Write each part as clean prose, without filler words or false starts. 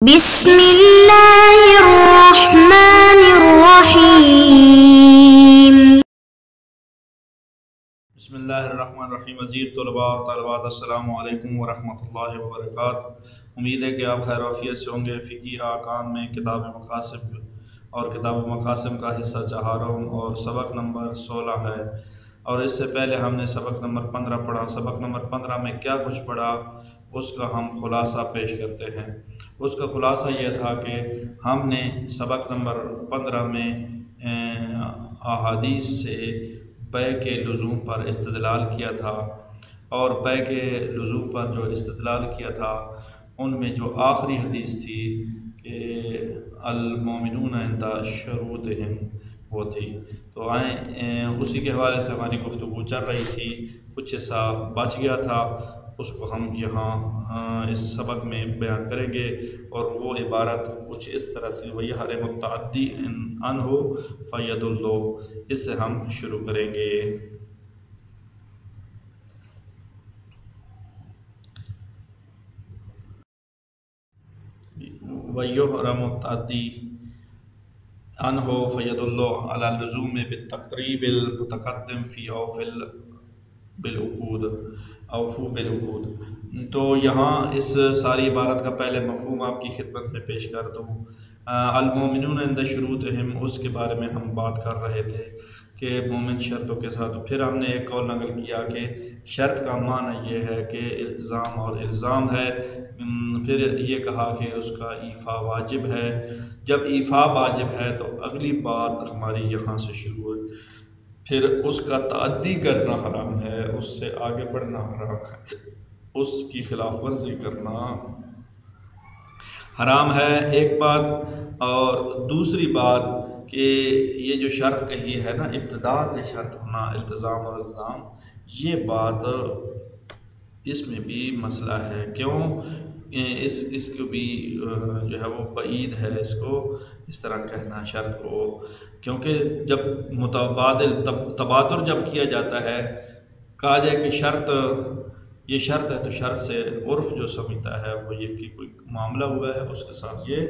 بسم اللہ الرحمن الرحیم۔ بسم اللہ الرحمن الرحیم۔ عزیز طلباء اور طالبات، السلام علیکم ورحمۃ اللہ وبرکاتہ۔ امید ہے کہ آپ خیر وعافیت سے ہوں گے۔ فقہ احکام میں کتاب مقاصد اور کتاب مقاسم کا حصہ 4 اور سبق نمبر 16 ہے، اور اس سے پہلے ہم نے سبق نمبر 15 پڑھا۔ سبق نمبر 15 میں کیا کچھ پڑھا اس کا ہم خلاصہ پیش کرتے ہیں۔ اس کا خلاصہ یہ تھا کہ ہم نے سبق نمبر 15 میں احادیث سے بیع کے لزوم پر استدلال کیا تھا، اور بیع کے لزوم پر جو استدلال کیا تھا ان میں جو آخری حدیث تھی کہ المؤمنون عند شروطہم وہ تھی، تو اسی کے حوالے سے ہماری گفتگو چل رہی تھی۔ کچھ حصہ بچ گیا تھا، اس کو ہم یہاں اس سبق میں بیان کریں گے، اور وہ عبارت کچھ اس طرح سے وَيَحْرِمُ التَّعَدِّي عَنْهُ فَيَدُلُّ، اس سے ہم شروع کریں گے۔ وَيَحْرِمُ التَّعَدِّي عَنْهُ فَيَدُلُّ عَلَى اللزوم بالتقریب المتقدم فی اوفوا بالعقود۔ تو یہاں اس ساری عبارت کا پہلے مفہوم آپ کی خدمت میں پیش کر دوں۔ المؤمنون عند شروطہم، اس کے بارے میں ہم بات کر رہے تھے کہ مومن شرطوں کے ساتھ، پھر ہم نے ایک قول نقل کیا کہ شرط کا معنی یہ ہے کہ التزام اور الزام ہے، پھر یہ کہا کہ اس کا ایفا واجب ہے۔ جب ایفا واجب ہے تو اگلی بات ہماری یہاں سے شروع ہوئی، پھر اس کا تعدی کرنا حرام ہے، اس سے آگے بڑھنا حرام ہے، اس کی خلاف ورزی کرنا حرام ہے، ایک بات۔ اور دوسری بات کہ یہ جو شرط کہی ہے نا، ابتدا سے شرط ہونا، التزام اور الزام، یہ بات اس میں بھی مسئلہ ہے۔ کیوں؟ اس کو بھی جو ہے وہ بعید ہے اس کو اس طرح کہنا شرط کو، کیونکہ جب تبادر جب کیا جاتا ہے، کہا جائے کہ شرط یہ شرط ہے، تو شرط سے عرف جو سمجھتا ہے وہ یہ کہ کوئی معاملہ ہوا ہے اس کے ساتھ یہ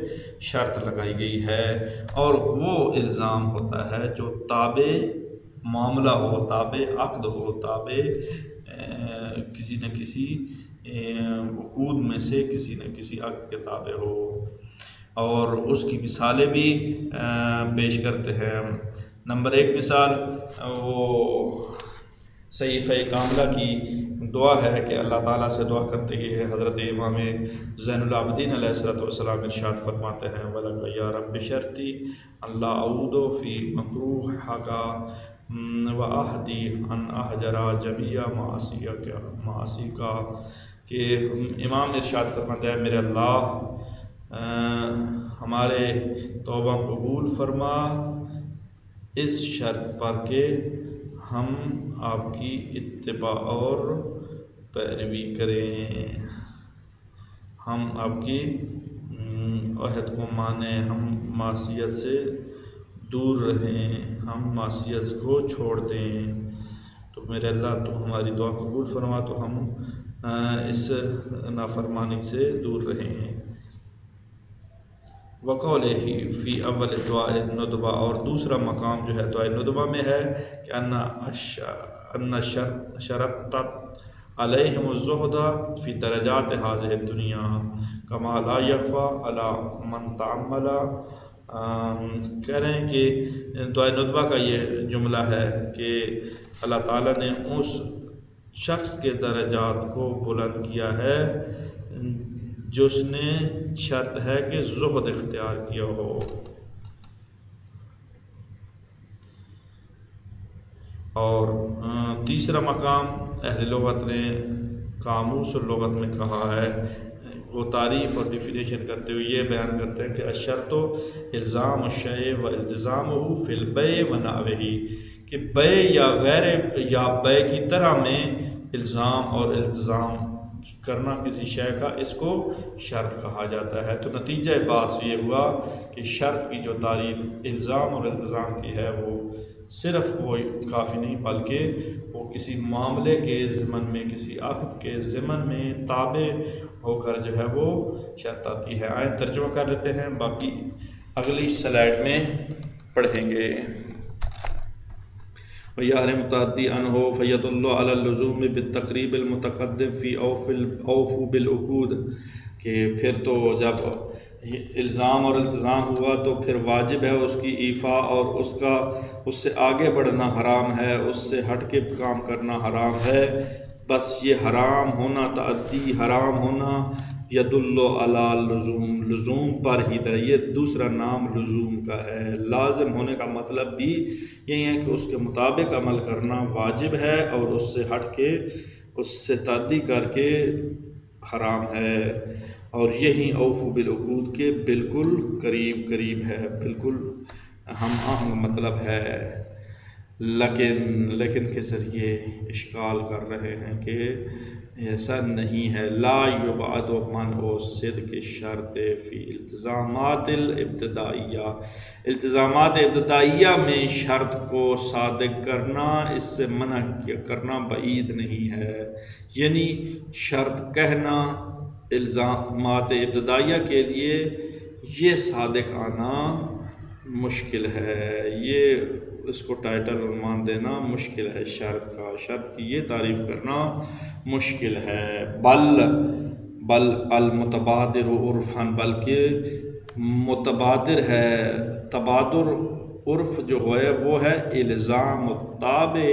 شرط لگائی گئی ہے، اور وہ الزام ہوتا ہے جو تابع معاملہ ہو، تابع عقد ہو، تابع کسی نہ کسی عقود میں سے کسی نہ کسی عقد کے تابع ہو، اور اس کی مثالیں بھی پیش کرتے ہیں۔ نمبر 1 مثال وہ صحیفہ کاملہ کی دعا ہے کہ اللہ تعالیٰ سے دعا کرتے ہیں۔ حضرت امام زین العابدین علیہ السلام ارشاد فرماتے ہیں وَلَكَ يَا رَبِّ شَرْطِي أَنْ لَا أَعُودُ فِي مَكْرُوهِكَ وَأَهْدِي أَنْ أَهْجُرَ جَمِيعَ مَعَاصِيكَ، کہ امام ارشاد فرماتے ہیں میرے اللہ ہمارے توبہ قبول فرما اس شرط پر کہ ہم آپ کی اتباع اور پیروی کریں، ہم آپ کی عہد کو مانیں، ہم معصیت سے دور رہیں، ہم معصیت کو چھوڑ دیں۔ تو میرے اللہ تو ہماری دعا قبول فرما تو ہم اس نافرمانی سے دور رہیں۔ وقولہ فی اول دعاء الندبہ، اور دوسرا مقام جو ہے دعاء الندبہ میں ہے کہ ان شرطت علیہم الزہد فی درجات ھذہ الدنیا کما لا یخفی علی من تأمل۔ کہہ رہے ہیں کہ دعاء الندبہ کا یہ جملہ ہے کہ اللہ تعالیٰ نے اس شخص کے درجات کو بلند کیا ہے جس نے شرط ہے کہ زہد اختیار کیا ہو۔ اور تیسرا مقام اہل لغت نے قاموس اللغت میں کہا ہے، وہ تعریف اور ڈیفینیشن کرتے ہوئے یہ بیان کرتے ہیں کہ الشرط الزام الشیء و التزامہ فی البیع و نحوہ، کہ بیع یا بیع کی طرح میں الزام اور التزام کرنا کسی شے کا، اس کو شرط کہا جاتا ہے۔ تو نتیجہ باعث یہ ہوا کہ شرط کی جو تعریف الزام اور التزام کی ہے وہ صرف وہ کافی نہیں، بلکہ وہ کسی معاملے کے ضمن میں، کسی عقد کے ضمن میں تابع ہو کر جو ہے وہ شرط آتی ہے۔ آئیں ترجمہ کر لیتے ہیں، باقی اگلی سلائیڈ میں پڑھیں گے۔ وَيَحْرِمُ مُتَعَدِّي عَنْهُ فَيَدُلُّ عَلَى اللُّزُومِ بِالتَّقْرِيبِ الْمُتَقَدِّمِ فِي أَوْفُوا بِالْعُقُودِ، کہ پھر تو جب الزام اور التزام ہوا تو پھر واجب ہے اس کی ایفا، اور اس سے آگے بڑھنا حرام ہے، اس سے ہٹ کے کام کرنا حرام ہے۔ بس یہ حرام ہونا، تعدی حرام ہونا، یدل علی لزوم، لزوم پر ہی در، یہ دوسرا نام لزوم کا ہے۔ لازم ہونے کا مطلب بھی یہی ہے کہ اس کے مطابق عمل کرنا واجب ہے، اور اس سے ہٹ کے، اس سے تعدی کر کے حرام ہے، اور یہی اوفو بالعقود کے بالکل قریب ہے، بالکل ہم آہنگ مطلب ہے۔ لیکن کے ذریعے اشکال کر رہے ہیں کہ ایسا نہیں ہے۔ لا یبعد منع صدق الشرط فی التزامات الابتدائیہ، التزامات ابتدائیہ میں شرط کو صادق کرنا، اس سے منع کرنا بعید نہیں ہے۔ یعنی شرط کہنا الزامات ابتدائیہ کے لیے یہ صادق آنا مشکل ہے، یہ اس کو ٹائٹل عنوان دینا مشکل ہے شرط کا، شرط کی یہ تعریف کرنا مشکل ہے۔ بل المتبادر عرفاً، بلکہ متبادر ہے، تبادر عرف جو ہے وہ ہے الزام التابع،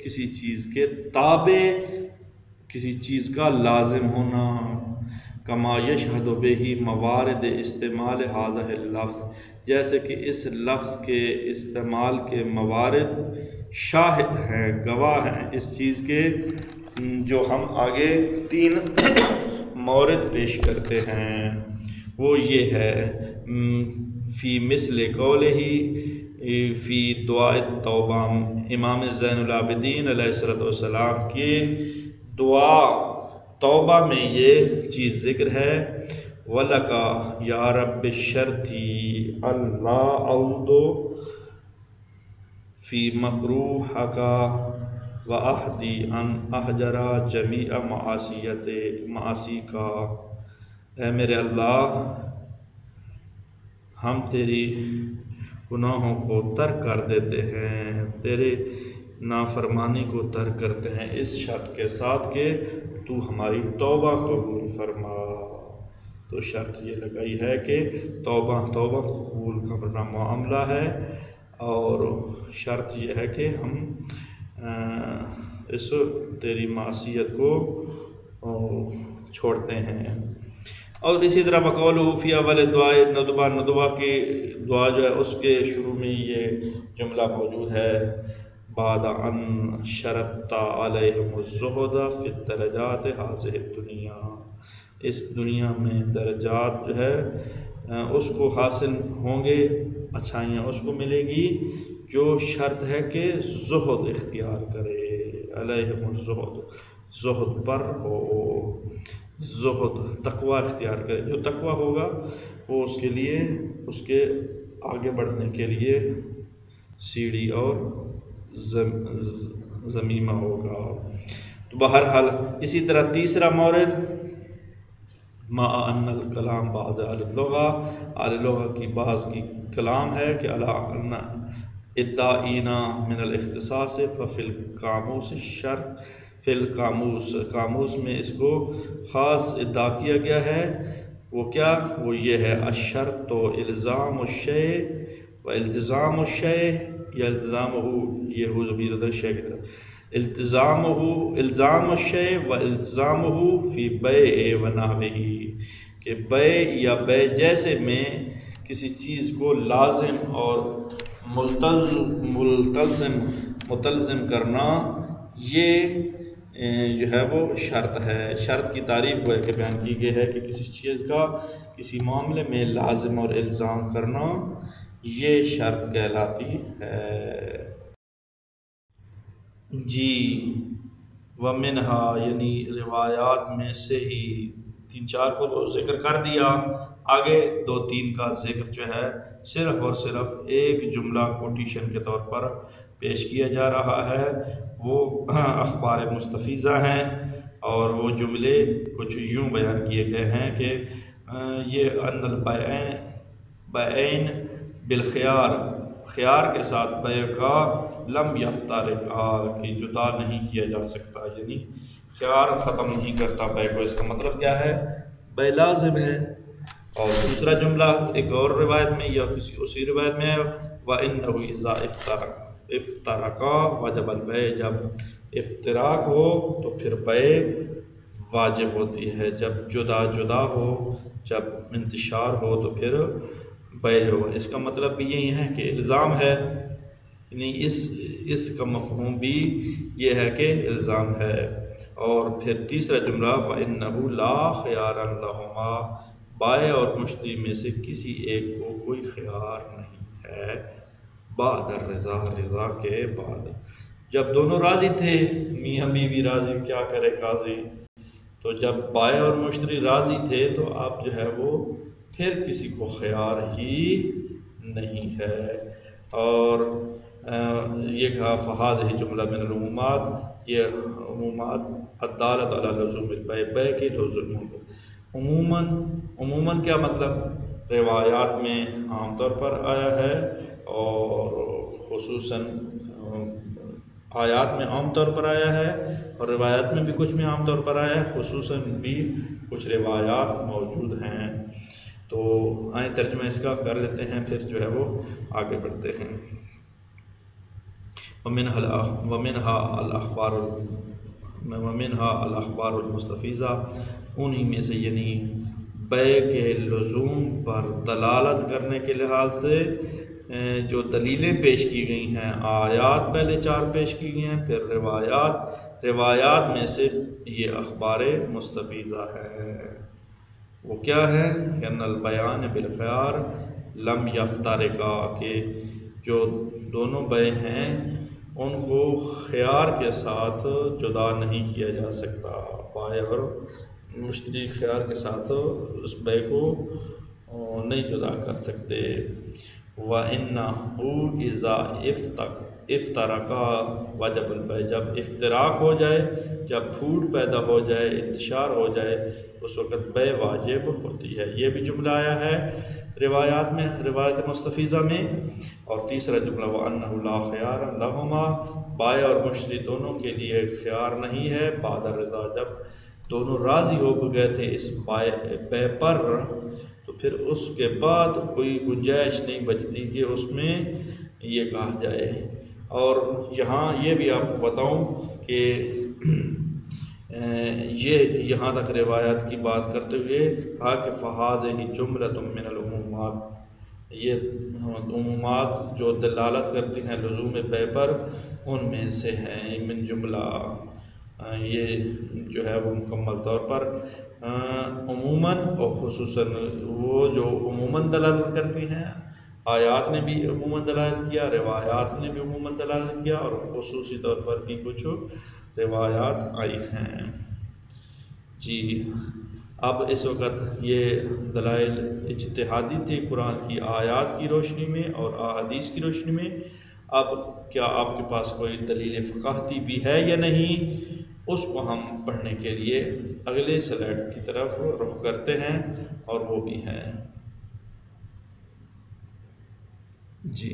کسی چیز کے تابع، کسی چیز کا لازم ہونا۔ کما یشہد بہ موارد استعمال ھذا اللفظ، جیسے کہ اس لفظ کے استعمال کے موارد شاہد ہیں، گواہ ہیں اس چیز کے، جو ہم آگے 3 مورد پیش کرتے ہیں۔ وہ یہ ہے فی مثل قولہ فی دعاء التوبہ، امام زین العابدین علیہ السلام کی دعا توبہ میں یہ چیز ذکر ہے۔ وَلَكَ یا رب الشرطی اللہ اعود فی مکروہک وعہدی ان اہجر جمیع معاصیک، اے میرے اللہ ہم تیری گناہوں کو ترک کر دیتے ہیں، تیرے نافرمانی کو ترک کرتے ہیں، اس شرط کے ساتھ کہ تو ہماری توبہ قبول فرما۔ تو شرط یہ لگائی ہے کہ توبہ قبول کرنا معاملہ ہے، اور شرط یہ ہے کہ ہم اس تیری معصیت کو چھوڑتے ہیں۔ اور اسی طرح بقولہ فی اول دعاء ندبہ، ندبہ کی دعا جو ہے اس کے شروع میں یہ جملہ موجود ہے، بعد ان شرطت علیہم الزہد فی الدرجات ھذہ الدنیا، اس دنیا میں درجات جو ہے اس کو حاصل ہوں گے، اچھائیاں اس کو ملے گی، جو شرط ہے کہ زہد اختیار کرے، علیہم الزہد، زہد پر ہو، زہد تقوی اختیار کرے، جو تقوی ہوگا وہ اس کے لیے، اس کے آگے بڑھنے کے لیے سیڑھی اور زمینہ ہوگا۔ تو بہرحال اسی طرح تیسرا مورد مع ان الکلام بعض اہل اللغہ، اہل لغہ کی بعض کی کلام ہے کہ علی ان ادعینا من الاختصاص ففی القاموس الشرط، فی القاموس، قاموس میں اس کو خاص ادعا کیا گیا ہے، وہ کیا؟ وہ یہ ہے الشرط و الزام الشیء و التزام الشیء، یا التزامہ، یہ ہو ضمیر ادھر شیء کی طرف، الزام الشیء و التزامہ فی بیع و نحوہ، کہ بیع یا بیع جیسے میں کسی چیز کو لازم اور ملتزم کرنا، یہ جو ہے وہ شرط ہے۔ شرط کی تعریف وہ ہے کہ بیان کی گئی ہے کہ کسی چیز کا کسی معاملے میں لازم اور الزام کرنا یہ شرط کہلاتی ہے۔ جی ومنہا، یعنی روایات میں سے ہی 3-4 کو ذکر کر دیا، آگے 2-3 کا ذکر جو ہے صرف اور صرف ایک جملہ کوٹیشن کے طور پر پیش کیا جا رہا ہے، وہ اخبار مستفیضہ ہیں، اور وہ جملے کچھ یوں بیان کیے گئے ہیں کہ یہ ان البیعین بالخیار، خیار کے ساتھ بیع کا لم یفترقا کہ جدا نہیں کیا جا سکتا، یعنی خیار ختم نہیں کرتا بیع کو۔ اس کا مطلب کیا ہے؟ بیع لازم ہے۔ اور دوسرا جملہ ایک اور روایت میں یا کسی اسی روایت میں ہے وَإِنَّهُ إِذَا افترقا وجب البیع، جب افتراق ہو تو پھر بیع واجب ہوتی ہے، جب جدا جدا ہو، جب انتشار ہو تو پھر بیع جو ہے۔ اس کا مطلب بھی یہی ہے کہ الزام ہے، یعنی اس کا مفہوم بھی یہ ہے کہ الزام ہے۔ اور پھر تیسرا جملہ فَإِنَّهُ لَا خِيَارَ لَهُمَا، بائع اور مشتری میں سے کسی ایک کو کوئی خیار نہیں ہے بعد الرضا، رضا کے بعد۔ جب دونوں راضی تھے، میاں بیوی راضی، کیا کرے قاضی، تو جب بائع اور مشتری راضی تھے تو اب جو ہے وہ پھر کسی کو خیار ہی نہیں ہے۔ اور یہ کہا فہذہ جملہ من العمومات، یہ عمومات الدالۃ علی لزوم البیع، بیع کے لزوم۔ عموماً کیا مطلب؟ روایات میں عام طور پر آیا ہے اور خصوصاً آیات میں عام طور پر آیا ہے، اور روایات میں بھی کچھ میں عام طور پر آیا ہے، خصوصاً بھی کچھ روایات موجود ہیں۔ تو آئیں ترجمہ اس کا کر لیتے ہیں، پھر جو ہے وہ آگے بڑھتے ہیں۔ وَمِنْهَا الْأَخْبَارُ الْمُسْتَفِيضَةُ، انہی میں سے یعنی بیع کے لزوم پر دلالت کرنے کے لحاظ سے جو دلیلیں پیش کی گئی ہیں، آیات پہلے 4 پیش کی گئی ہیں، پھر روایات میں سے یہ اخبار مستفیضہ ہے۔ وہ کیا ہے کہ ان البیعان بالخیار لم یفترقا، کہ جو دونوں بیع ہیں ان کو خیار کے ساتھ جدا نہیں کیا جا سکتا، بائع اور مشتری خیار کے ساتھ اس بیع کو نہیں جدا کر سکتے۔ وَإِنَّهُ إِذَا افترقا وجب البیع، جب افتراق ہو جائے، جب پھوٹ پیدا ہو جائے، انتشار ہو جائے، اس وقت بیع واجب ہوتی ہے۔ یہ بھی جملہ آیا ہے روایات میں، روایت مستفیضہ میں۔ اور تیسرا جملہ وَأَنَّهُ لَا خِيَارَ لَهُمَا، بائع اور مشتری دونوں کے لیے خیار نہیں ہے بعد الرضا، جب دونوں راضی ہو گئے تھے اس بیع پر تو پھر اس کے بعد کوئی گنجائش نہیں بچتی کہ اس میں یہ کہا جائے۔ اور یہاں یہ بھی آپ کو بتاؤں کہ یہ یہاں تک روایات کی بات کرتے ہوئے کہا کہ فَهَذِهِ جُمْلَةٌ مِّنَ الْعُمُومَات، یہ عمومات جو دلالت کرتی ہیں لزوم بیع پر، ان میں سے ہیں من جملہ، یہ جو ہے وہ مکمل طور پر عموماً اور خصوصاً، وہ جو عموماً دلالت کرتی ہیں، آیات نے بھی عموماً دلالت کیا، روایات نے بھی عموماً دلالت کیا، اور خصوصی طور پر بھی کچھ روایات آئی ہیں۔ جی اب اس وقت یہ دلائل اجتہادی تھے قرآن کی آیات کی روشنی میں اور احادیث کی روشنی میں۔ اب کیا آپ کے پاس کوئی دلیل فقاہتی بھی ہے یا نہیں، اس کو ہم پڑھنے کے لیے اگلے سلائڈ کی طرف رخ کرتے ہیں، اور وہ بھی ہیں جی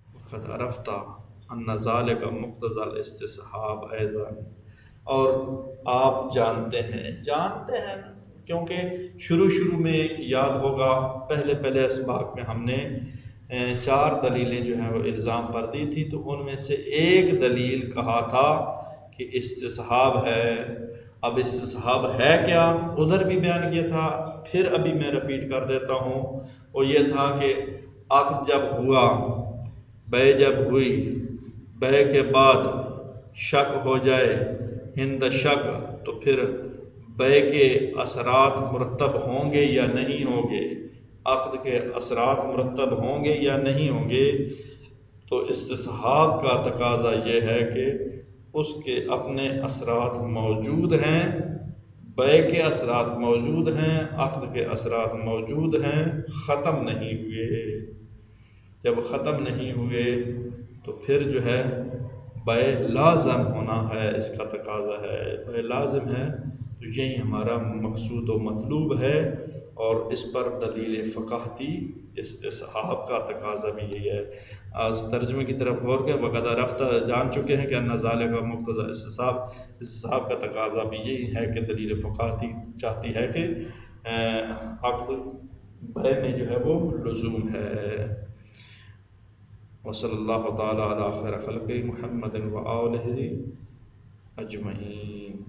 وَقَدْ عَرَفْتَ أَنَّ ذَلِكَ مُقْتَضَى الْاسْتِصْحَابِ أَيْضًا، اور آپ جانتے ہیں کیونکہ شروع میں یاد ہوگا پہلے اسباق میں ہم نے 4 دلیلیں جو ہیں وہ الزام پر دی تھی، تو ان میں سے ایک دلیل کہا تھا کہ استصحاب ہے۔ اب استصحاب ہے کیا، ادھر بھی بیان کیا تھا، پھر ابھی میں رپیٹ کر دیتا ہوں۔ وہ یہ تھا کہ عقد جب ہوا، بیع جب ہوئی، بیع کے بعد شک ہو جائے، ہند شک، تو پھر بیع کے اثرات مرتب ہوں گے یا نہیں ہوں گے، عقد کے اثرات مرتب ہوں گے یا نہیں ہوں گے۔ تو استصحاب کا تقاضا یہ ہے کہ اس کے اپنے اثرات موجود ہیں، بیع کے اثرات موجود ہیں، عقد کے اثرات موجود ہیں، ختم نہیں ہوئے۔ جب ختم نہیں ہوئے تو پھر جو ہے بے لازم ہونا ہے، اس کا تقاضا ہے، بے لازم ہے، تو یہی ہمارا مقصود و مطلوب ہے، اور اس پر دلیل فقاہتی استصحاب کا تقاضا بھی یہی ہے۔ اس ترجمے کی طرف غور کے وقت رفتہ جان چکے ہیں کہ ان ذالک کا مقتضی استصحاب کا تقاضا بھی یہی ہے کہ دلیل فقاہتی چاہتی ہے کہ عقد بے میں جو ہے وہ لزوم ہے۔ وصلی اللہ تعالی علی خیر خلق محمد و آلہ اجمعین۔